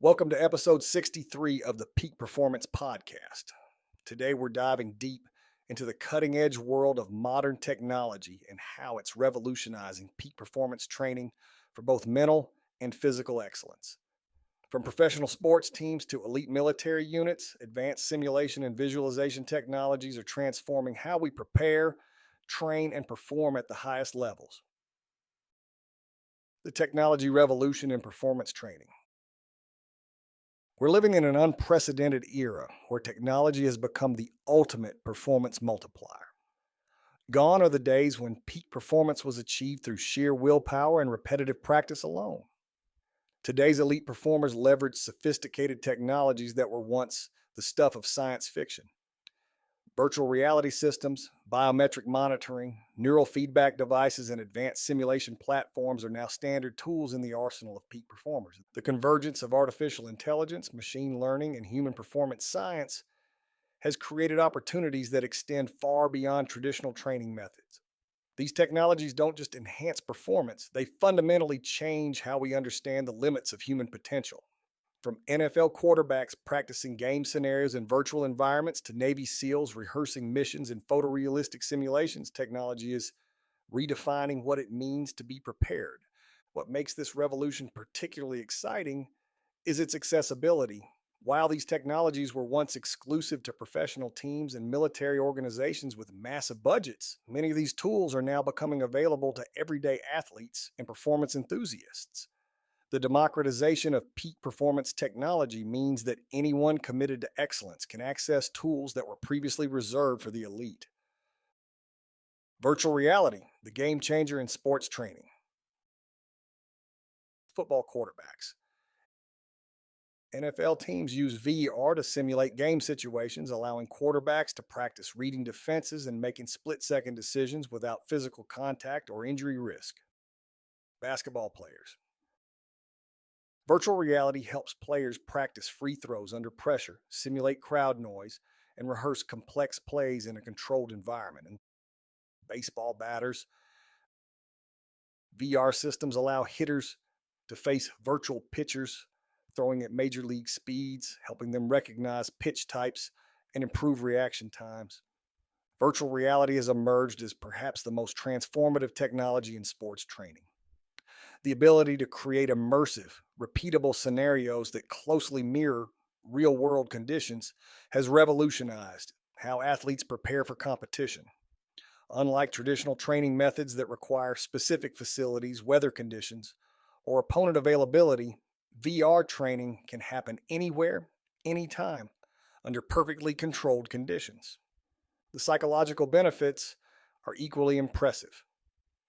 Welcome to episode 63 of the Peak Performance Podcast. Today we're diving deep into the cutting edge world of modern technology and how it's revolutionizing peak performance training for both mental and physical excellence. From professional sports teams to elite military units, advanced simulation and visualization technologies are transforming how we prepare, train, and perform at the highest levels. The technology revolution in performance training. We're living in an unprecedented era where technology has become the ultimate performance multiplier. Gone are the days when peak performance was achieved through sheer willpower and repetitive practice alone. Today's elite performers leverage sophisticated technologies that were once the stuff of science fiction. Virtual reality systems, biometric monitoring, neural feedback devices, and advanced simulation platforms are now standard tools in the arsenal of peak performers. The convergence of artificial intelligence, machine learning, and human performance science has created opportunities that extend far beyond traditional training methods. These technologies don't just enhance performance, they fundamentally change how we understand the limits of human potential. From NFL quarterbacks practicing game scenarios in virtual environments to Navy SEALs rehearsing missions in photorealistic simulations, technology is redefining what it means to be prepared. What makes this revolution particularly exciting is its accessibility. While these technologies were once exclusive to professional teams and military organizations with massive budgets, many of these tools are now becoming available to everyday athletes and performance enthusiasts. The democratization of peak performance technology means that anyone committed to excellence can access tools that were previously reserved for the elite. Virtual reality, the game changer in sports training. Football quarterbacks. NFL teams use VR to simulate game situations, allowing quarterbacks to practice reading defenses and making split-second decisions without physical contact or injury risk. Basketball players. Virtual reality helps players practice free throws under pressure, simulate crowd noise, and rehearse complex plays in a controlled environment. And baseball batters, VR systems allow hitters to face virtual pitchers throwing at major league speeds, helping them recognize pitch types and improve reaction times. Virtual reality has emerged as perhaps the most transformative technology in sports training. The ability to create immersive, repeatable scenarios that closely mirror real world conditions has revolutionized how athletes prepare for competition. Unlike traditional training methods that require specific facilities, weather conditions, or opponent availability, VR training can happen anywhere, anytime, under perfectly controlled conditions. The psychological benefits are equally impressive.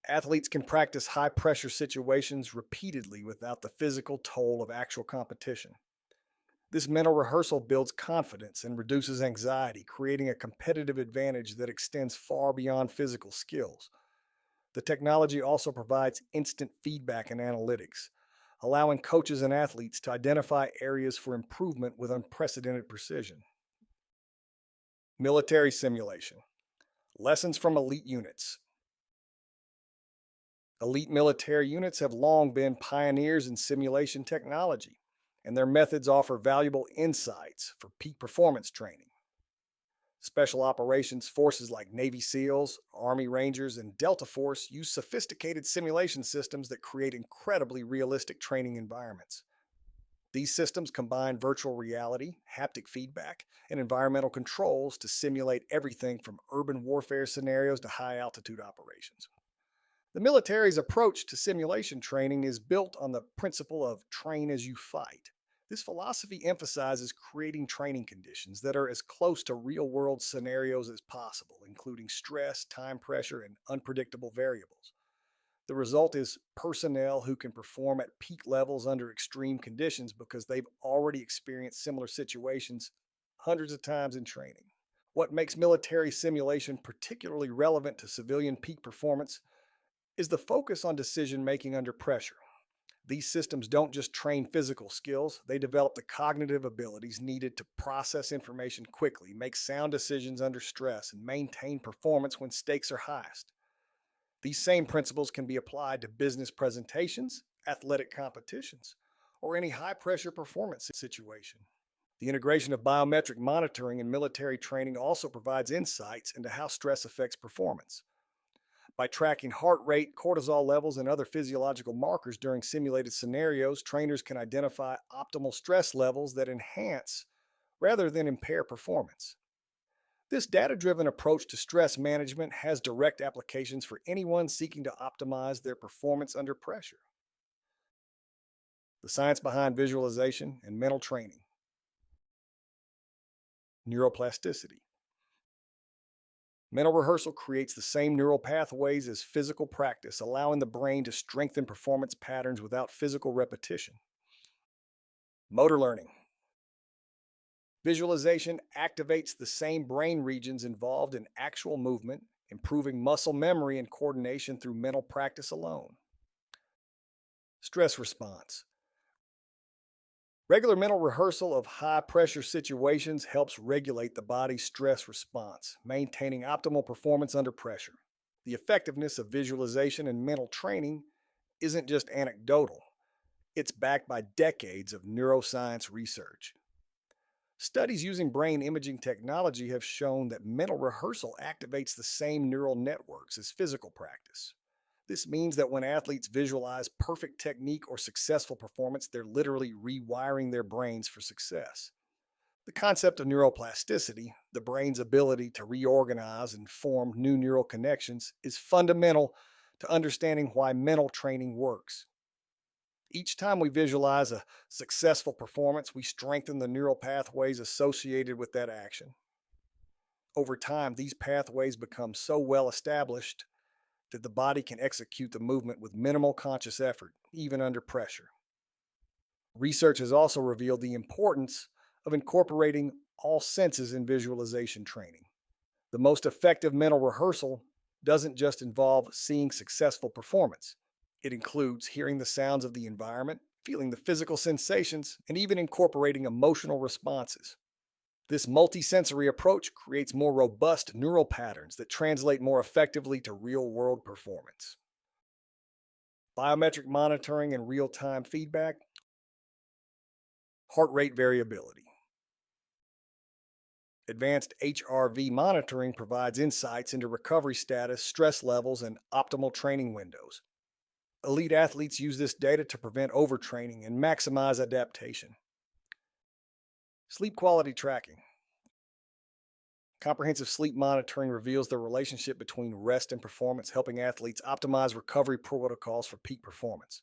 Athletes can practice high-pressure situations repeatedly without the physical toll of actual competition. This mental rehearsal builds confidence and reduces anxiety, creating a competitive advantage that extends far beyond physical skills. The technology also provides instant feedback and analytics, allowing coaches and athletes to identify areas for improvement with unprecedented precision. Military simulation. Lessons from elite units. Elite military units have long been pioneers in simulation technology, and their methods offer valuable insights for peak performance training. Special operations forces like Navy SEALs, Army Rangers, and Delta Force use sophisticated simulation systems that create incredibly realistic training environments. These systems combine virtual reality, haptic feedback, and environmental controls to simulate everything from urban warfare scenarios to high-altitude operations. The military's approach to simulation training is built on the principle of train as you fight. This philosophy emphasizes creating training conditions that are as close to real-world scenarios as possible, including stress, time pressure, and unpredictable variables. The result is personnel who can perform at peak levels under extreme conditions because they've already experienced similar situations hundreds of times in training. What makes military simulation particularly relevant to civilian peak performance is the focus on decision-making under pressure. These systems don't just train physical skills, they develop the cognitive abilities needed to process information quickly, make sound decisions under stress, and maintain performance when stakes are highest. These same principles can be applied to business presentations, athletic competitions, or any high pressure performance situation. The integration of biometric monitoring in military training also provides insights into how stress affects performance. By tracking heart rate, cortisol levels, and other physiological markers during simulated scenarios, trainers can identify optimal stress levels that enhance rather than impair performance. This data driven approach to stress management has direct applications for anyone seeking to optimize their performance under pressure. The science behind visualization and mental training. Neuroplasticity. Mental rehearsal creates the same neural pathways as physical practice, allowing the brain to strengthen performance patterns without physical repetition. Motor learning. Visualization activates the same brain regions involved in actual movement, improving muscle memory and coordination through mental practice alone. Stress response. Regular mental rehearsal of high pressure situations helps regulate the body's stress response, maintaining optimal performance under pressure. The effectiveness of visualization and mental training isn't just anecdotal, it's backed by decades of neuroscience research. Studies using brain imaging technology have shown that mental rehearsal activates the same neural networks as physical practice. This means that when athletes visualize perfect technique or successful performance, they're literally rewiring their brains for success. The concept of neuroplasticity, the brain's ability to reorganize and form new neural connections, is fundamental to understanding why mental training works. Each time we visualize a successful performance, we strengthen the neural pathways associated with that action. Over time, these pathways become so well established that the body can execute the movement with minimal conscious effort, even under pressure. Research has also revealed the importance of incorporating all senses in visualization training. The most effective mental rehearsal doesn't just involve seeing successful performance. It includes hearing the sounds of the environment, feeling the physical sensations, and even incorporating emotional responses. This multisensory approach creates more robust neural patterns that translate more effectively to real world performance. Biometric monitoring and real time feedback, heart rate variability. Advanced HRV monitoring provides insights into recovery status, stress levels, and optimal training windows. Elite athletes use this data to prevent overtraining and maximize adaptation. Sleep quality tracking. Comprehensive sleep monitoring reveals the relationship between rest and performance, helping athletes optimize recovery protocols for peak performance.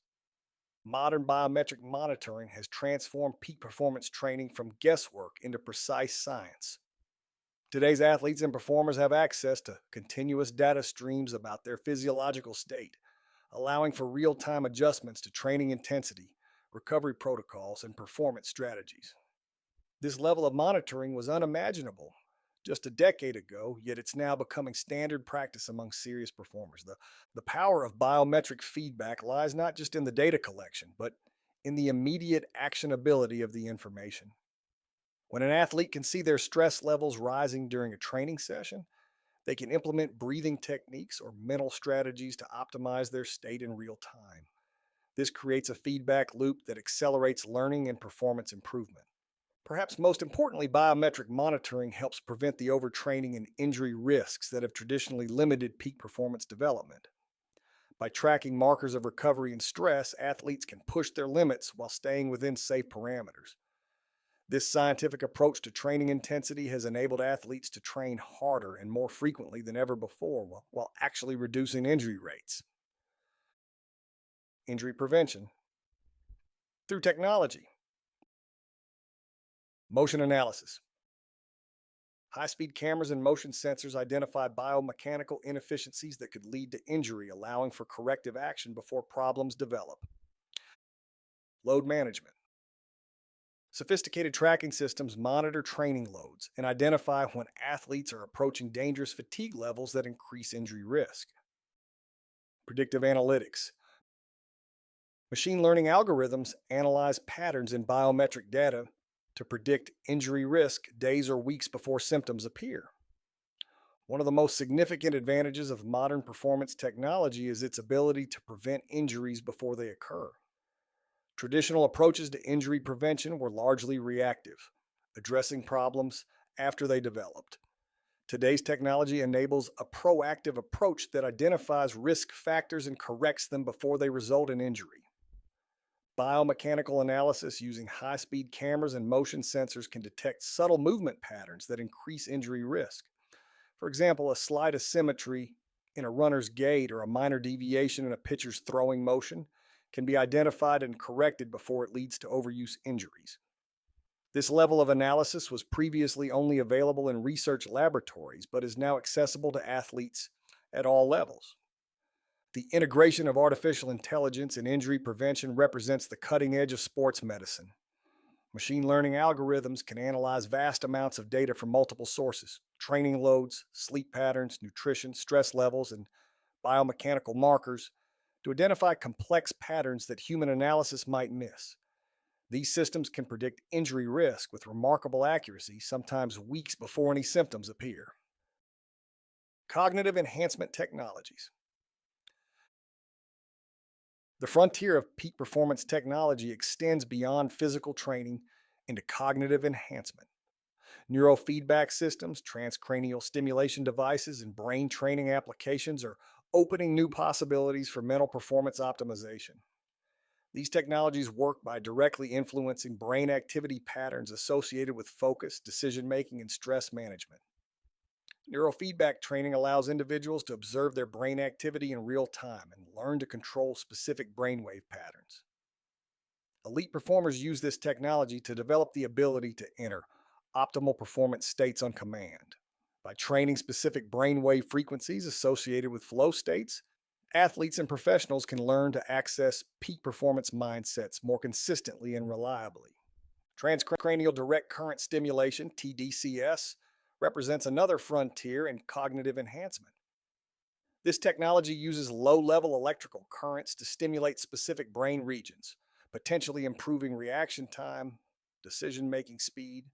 Modern biometric monitoring has transformed peak performance training from guesswork into precise science. Today's athletes and performers have access to continuous data streams about their physiological state, allowing for real time adjustments to training intensity, recovery protocols, and performance strategies. This level of monitoring was unimaginable just a decade ago, yet it's now becoming standard practice among serious performers. The power of biometric feedback lies not just in the data collection, but in the immediate actionability of the information. When an athlete can see their stress levels rising during a training session, they can implement breathing techniques or mental strategies to optimize their state in real time. This creates a feedback loop that accelerates learning and performance improvement. Perhaps most importantly, biometric monitoring helps prevent the overtraining and injury risks that have traditionally limited peak performance development. By tracking markers of recovery and stress, athletes can push their limits while staying within safe parameters. This scientific approach to training intensity has enabled athletes to train harder and more frequently than ever before while actually reducing injury rates. Injury prevention through technology. Motion analysis. High-speed cameras and motion sensors identify biomechanical inefficiencies that could lead to injury, allowing for corrective action before problems develop. Load management. Sophisticated tracking systems monitor training loads and identify when athletes are approaching dangerous fatigue levels that increase injury risk. Predictive analytics. Machine learning algorithms analyze patterns in biometric data to predict injury risk days or weeks before symptoms appear. One of the most significant advantages of modern performance technology is its ability to prevent injuries before they occur. Traditional approaches to injury prevention were largely reactive, addressing problems after they developed. Today's technology enables a proactive approach that identifies risk factors and corrects them before they result in injury. Biomechanical analysis using high speed cameras and motion sensors can detect subtle movement patterns that increase injury risk. For example, a slight asymmetry in a runner's gait or a minor deviation in a pitcher's throwing motion can be identified and corrected before it leads to overuse injuries. This level of analysis was previously only available in research laboratories, but is now accessible to athletes at all levels. The integration of artificial intelligence in injury prevention represents the cutting edge of sports medicine. Machine learning algorithms can analyze vast amounts of data from multiple sources: training loads, sleep patterns, nutrition, stress levels, and biomechanical markers to identify complex patterns that human analysis might miss. These systems can predict injury risk with remarkable accuracy, sometimes weeks before any symptoms appear. Cognitive enhancement technologies. The frontier of peak performance technology extends beyond physical training into cognitive enhancement. Neurofeedback systems, transcranial stimulation devices, and brain training applications are opening new possibilities for mental performance optimization. These technologies work by directly influencing brain activity patterns associated with focus, decision making, and stress management. Neurofeedback training allows individuals to observe their brain activity in real time and learn to control specific brainwave patterns. Elite performers use this technology to develop the ability to enter optimal performance states on command. By training specific brainwave frequencies associated with flow states, athletes and professionals can learn to access peak performance mindsets more consistently and reliably. Transcranial direct current stimulation, TDCS, represents another frontier in cognitive enhancement. This technology uses low level electrical currents to stimulate specific brain regions, potentially improving reaction time, decision making speed,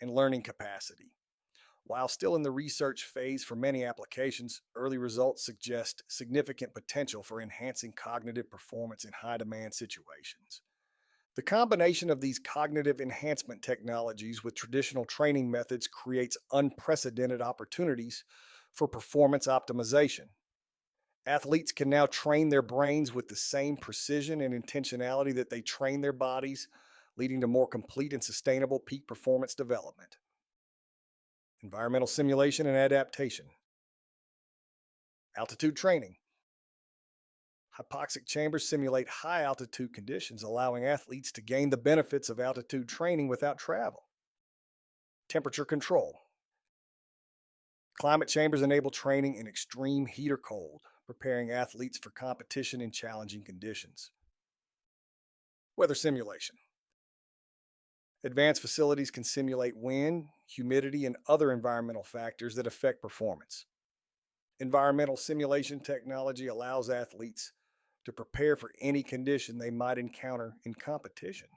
and learning capacity. While still in the research phase for many applications, early results suggest significant potential for enhancing cognitive performance in high demand situations. The combination of these cognitive enhancement technologies with traditional training methods creates unprecedented opportunities for performance optimization. Athletes can now train their brains with the same precision and intentionality that they train their bodies, leading to more complete and sustainable peak performance development. Environmental simulation and adaptation. Altitude training. Hypoxic chambers simulate high altitude conditions, allowing athletes to gain the benefits of altitude training without travel. Temperature control. Climate chambers enable training in extreme heat or cold, preparing athletes for competition in challenging conditions. Weather simulation. Advanced facilities can simulate wind, humidity, and other environmental factors that affect performance. Environmental simulation technology allows athletes to prepare for any condition they might encounter in competition.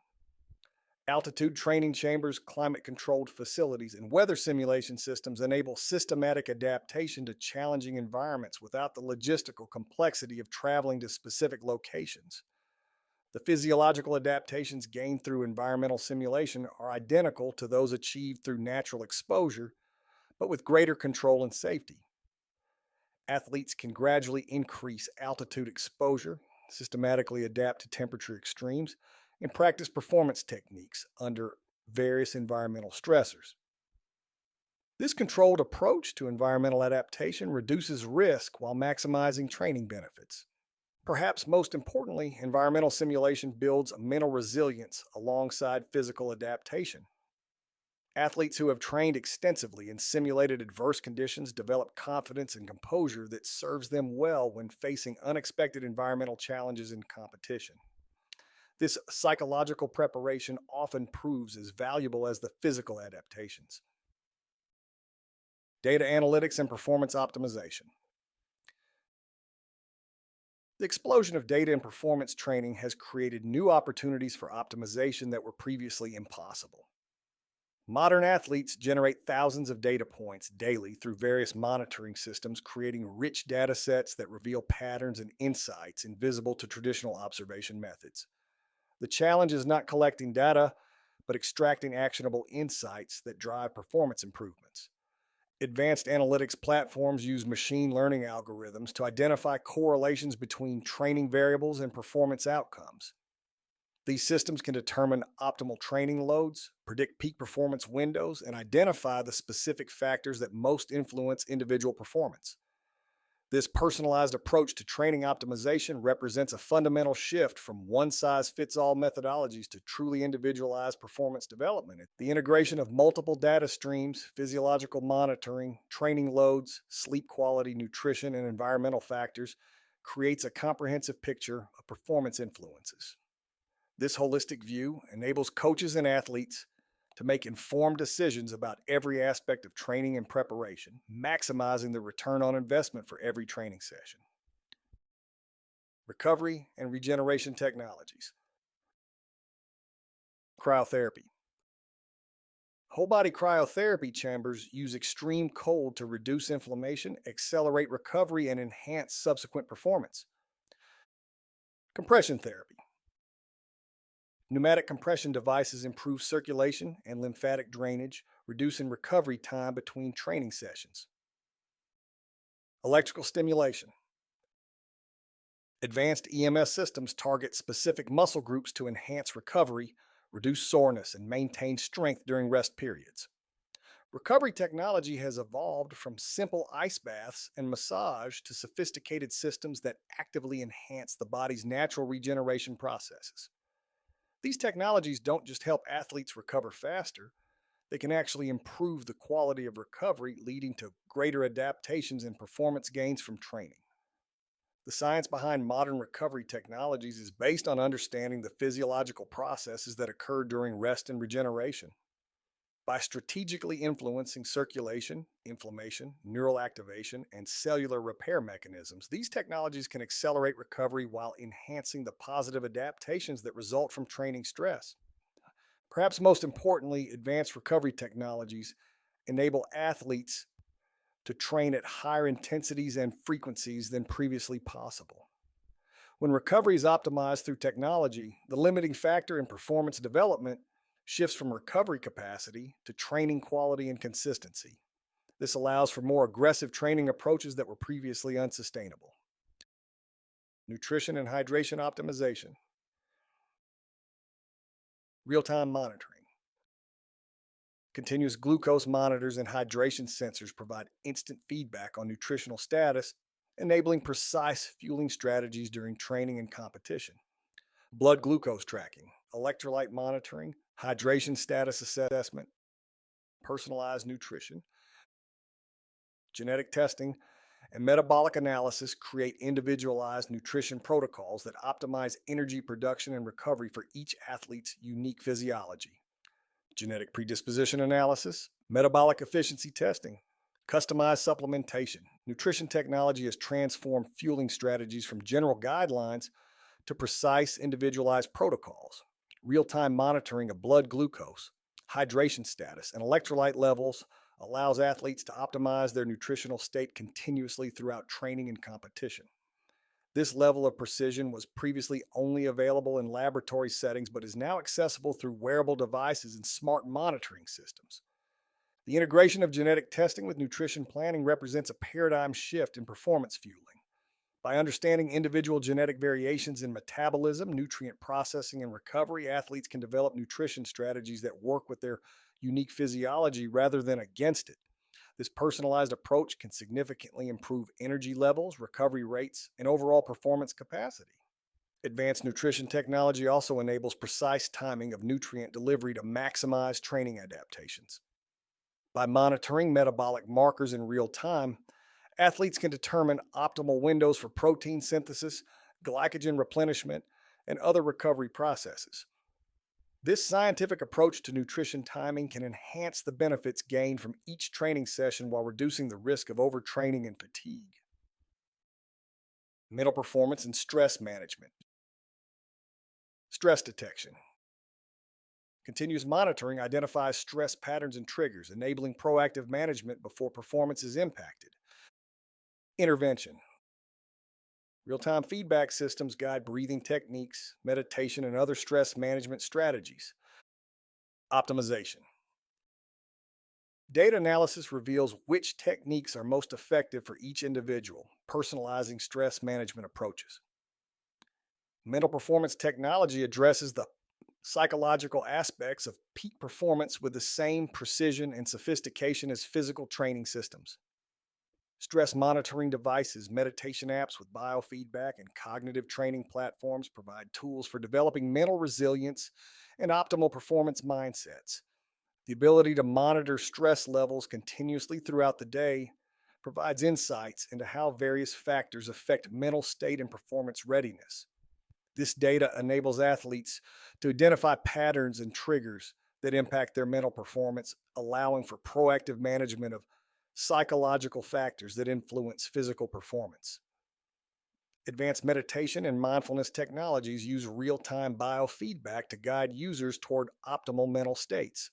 Altitude training chambers, climate controlled facilities, and weather simulation systems enable systematic adaptation to challenging environments without the logistical complexity of traveling to specific locations. The physiological adaptations gained through environmental simulation are identical to those achieved through natural exposure, but with greater control and safety. Athletes can gradually increase altitude exposure, systematically adapt to temperature extremes, and practice performance techniques under various environmental stressors. This controlled approach to environmental adaptation reduces risk while maximizing training benefits. Perhaps most importantly, environmental simulation builds mental resilience alongside physical adaptation. Athletes who have trained extensively in simulated adverse conditions develop confidence and composure that serves them well when facing unexpected environmental challenges in competition. This psychological preparation often proves as valuable as the physical adaptations. Data analytics and performance optimization. The explosion of data and performance training has created new opportunities for optimization that were previously impossible. Modern athletes generate thousands of data points daily through various monitoring systems, creating rich data sets that reveal patterns and insights invisible to traditional observation methods. The challenge is not collecting data, but extracting actionable insights that drive performance improvements. Advanced analytics platforms use machine learning algorithms to identify correlations between training variables and performance outcomes. These systems can determine optimal training loads, predict peak performance windows, and identify the specific factors that most influence individual performance. This personalized approach to training optimization represents a fundamental shift from one size fits all methodologies to truly individualized performance development. The integration of multiple data streams, physiological monitoring, training loads, sleep quality, nutrition, and environmental factors creates a comprehensive picture of performance influences. This holistic view enables coaches and athletes to make informed decisions about every aspect of training and preparation, maximizing the return on investment for every training session. Recovery and regeneration technologies. Cryotherapy. Whole body cryotherapy chambers use extreme cold to reduce inflammation, accelerate recovery, and enhance subsequent performance. Compression therapy. Pneumatic compression devices improve circulation and lymphatic drainage, reducing recovery time between training sessions. Electrical stimulation. Advanced EMS systems target specific muscle groups to enhance recovery, reduce soreness, and maintain strength during rest periods. Recovery technology has evolved from simple ice baths and massage to sophisticated systems that actively enhance the body's natural regeneration processes. These technologies don't just help athletes recover faster, they can actually improve the quality of recovery, leading to greater adaptations and performance gains from training. The science behind modern recovery technologies is based on understanding the physiological processes that occur during rest and regeneration. By strategically influencing circulation, inflammation, neural activation, and cellular repair mechanisms, these technologies can accelerate recovery while enhancing the positive adaptations that result from training stress. Perhaps most importantly, advanced recovery technologies enable athletes to train at higher intensities and frequencies than previously possible. When recovery is optimized through technology, the limiting factor in performance development shifts from recovery capacity to training quality and consistency. This allows for more aggressive training approaches that were previously unsustainable. Nutrition and hydration optimization. Real-time monitoring. Continuous glucose monitors and hydration sensors provide instant feedback on nutritional status, enabling precise fueling strategies during training and competition. Blood glucose tracking, electrolyte monitoring, hydration status assessment, personalized nutrition, genetic testing, and metabolic analysis create individualized nutrition protocols that optimize energy production and recovery for each athlete's unique physiology. Genetic predisposition analysis, metabolic efficiency testing, customized supplementation. Nutrition technology has transformed fueling strategies from general guidelines to precise individualized protocols. Real-time monitoring of blood glucose, hydration status, and electrolyte levels allows athletes to optimize their nutritional state continuously throughout training and competition. This level of precision was previously only available in laboratory settings, but is now accessible through wearable devices and smart monitoring systems. The integration of genetic testing with nutrition planning represents a paradigm shift in performance fueling. By understanding individual genetic variations in metabolism, nutrient processing, and recovery, athletes can develop nutrition strategies that work with their unique physiology rather than against it. This personalized approach can significantly improve energy levels, recovery rates, and overall performance capacity. Advanced nutrition technology also enables precise timing of nutrient delivery to maximize training adaptations. By monitoring metabolic markers in real time, athletes can determine optimal windows for protein synthesis, glycogen replenishment, and other recovery processes. This scientific approach to nutrition timing can enhance the benefits gained from each training session while reducing the risk of overtraining and fatigue. Mental performance and stress management. Stress detection. Continuous monitoring identifies stress patterns and triggers, enabling proactive management before performance is impacted. Intervention. Real time feedback systems guide breathing techniques, meditation, and other stress management strategies. Optimization. Data analysis reveals which techniques are most effective for each individual, personalizing stress management approaches. Mental performance technology addresses the psychological aspects of peak performance with the same precision and sophistication as physical training systems. Stress monitoring devices, meditation apps with biofeedback, and cognitive training platforms provide tools for developing mental resilience and optimal performance mindsets. The ability to monitor stress levels continuously throughout the day provides insights into how various factors affect mental state and performance readiness. This data enables athletes to identify patterns and triggers that impact their mental performance, allowing for proactive management of psychological factors that influence physical performance. Advanced meditation and mindfulness technologies use real time biofeedback to guide users toward optimal mental states.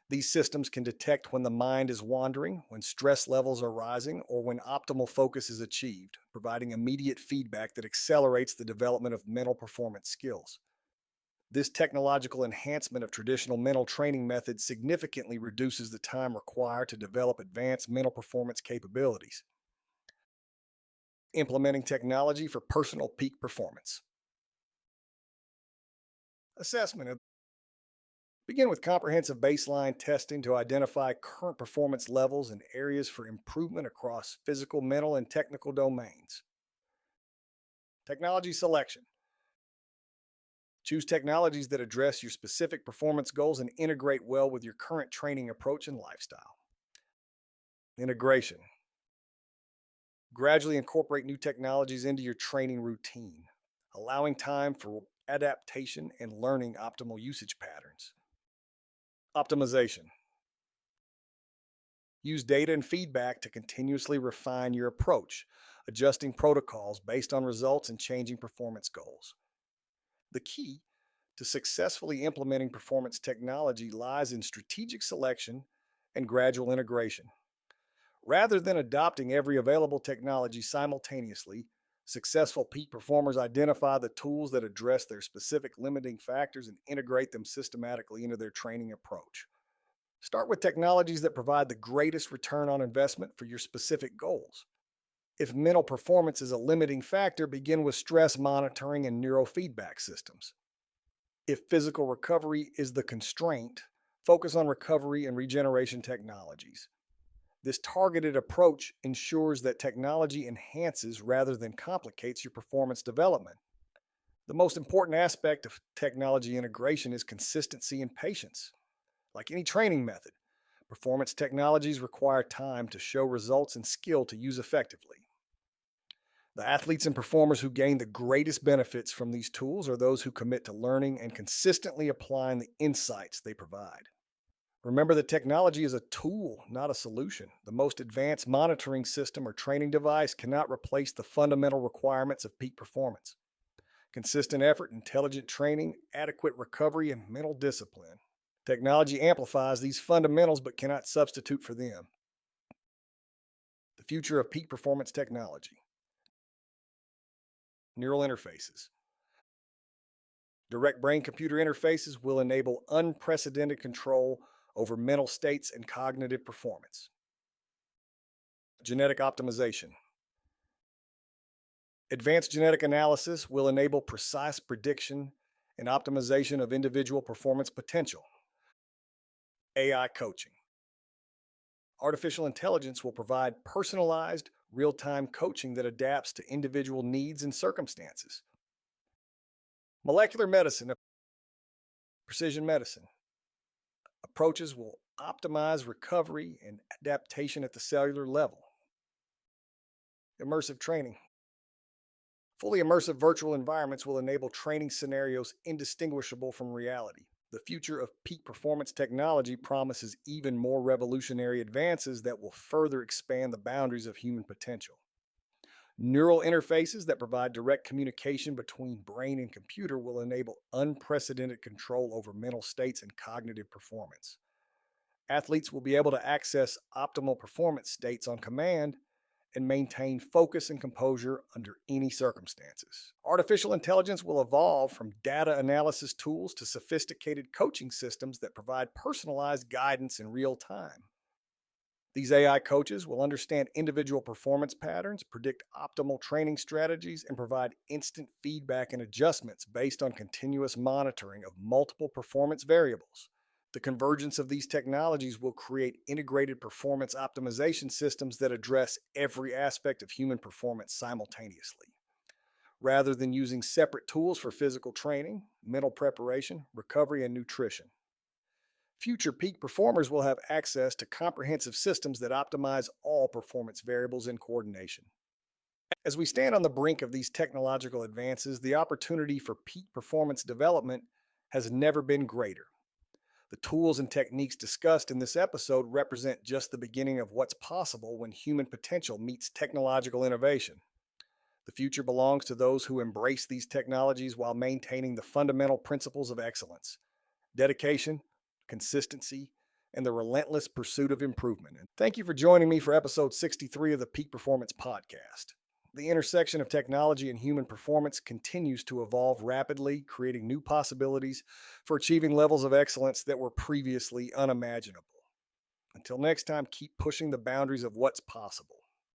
These systems can detect when the mind is wandering, when stress levels are rising, or when optimal focus is achieved, providing immediate feedback that accelerates the development of mental performance skills. This technological enhancement of traditional mental training methods significantly reduces the time required to develop advanced mental performance capabilities. Implementing technology for personal peak performance. Assessment. Begin with comprehensive baseline testing to identify current performance levels and areas for improvement across physical, mental, and technical domains. Technology selection. Choose technologies that address your specific performance goals and integrate well with your current training approach and lifestyle. Integration. Gradually incorporate new technologies into your training routine, allowing time for adaptation and learning optimal usage patterns. Optimization. Use data and feedback to continuously refine your approach, adjusting protocols based on results and changing performance goals. The key to successfully implementing performance technology lies in strategic selection and gradual integration. Rather than adopting every available technology simultaneously, successful peak performers identify the tools that address their specific limiting factors and integrate them systematically into their training approach. Start with technologies that provide the greatest return on investment for your specific goals. If mental performance is a limiting factor, begin with stress monitoring and neurofeedback systems. If physical recovery is the constraint, focus on recovery and regeneration technologies. This targeted approach ensures that technology enhances rather than complicates your performance development. The most important aspect of technology integration is consistency and patience. Like any training method, performance technologies require time to show results and skill to use effectively. The athletes and performers who gain the greatest benefits from these tools are those who commit to learning and consistently applying the insights they provide. Remember that technology is a tool, not a solution. The most advanced monitoring system or training device cannot replace the fundamental requirements of peak performance. Consistent effort, intelligent training, adequate recovery, and mental discipline. Technology amplifies these fundamentals but cannot substitute for them. The future of peak performance technology. Neural interfaces. Direct brain computer interfaces will enable unprecedented control over mental states and cognitive performance. Genetic optimization. Advanced genetic analysis will enable precise prediction and optimization of individual performance potential. AI coaching. Artificial intelligence will provide personalized, real time coaching that adapts to individual needs and circumstances. Molecular medicine, precision medicine. Approaches will optimize recovery and adaptation at the cellular level. Immersive training. Fully immersive virtual environments will enable training scenarios indistinguishable from reality. The future of peak performance technology promises even more revolutionary advances that will further expand the boundaries of human potential. Neural interfaces that provide direct communication between brain and computer will enable unprecedented control over mental states and cognitive performance. Athletes will be able to access optimal performance states on command, and maintain focus and composure under any circumstances. Artificial intelligence will evolve from data analysis tools to sophisticated coaching systems that provide personalized guidance in real time. These AI coaches will understand individual performance patterns, predict optimal training strategies, and provide instant feedback and adjustments based on continuous monitoring of multiple performance variables. The convergence of these technologies will create integrated performance optimization systems that address every aspect of human performance simultaneously. Rather than using separate tools for physical training, mental preparation, recovery, and nutrition. Future peak performers will have access to comprehensive systems that optimize all performance variables in coordination. As we stand on the brink of these technological advances, the opportunity for peak performance development has never been greater. The tools and techniques discussed in this episode represent just the beginning of what's possible when human potential meets technological innovation. The future belongs to those who embrace these technologies while maintaining the fundamental principles of excellence: dedication, consistency, and the relentless pursuit of improvement. And thank you for joining me for episode 63 of the Peak Performance Podcast. The intersection of technology and human performance continues to evolve rapidly, creating new possibilities for achieving levels of excellence that were previously unimaginable. Until next time, keep pushing the boundaries of what's possible.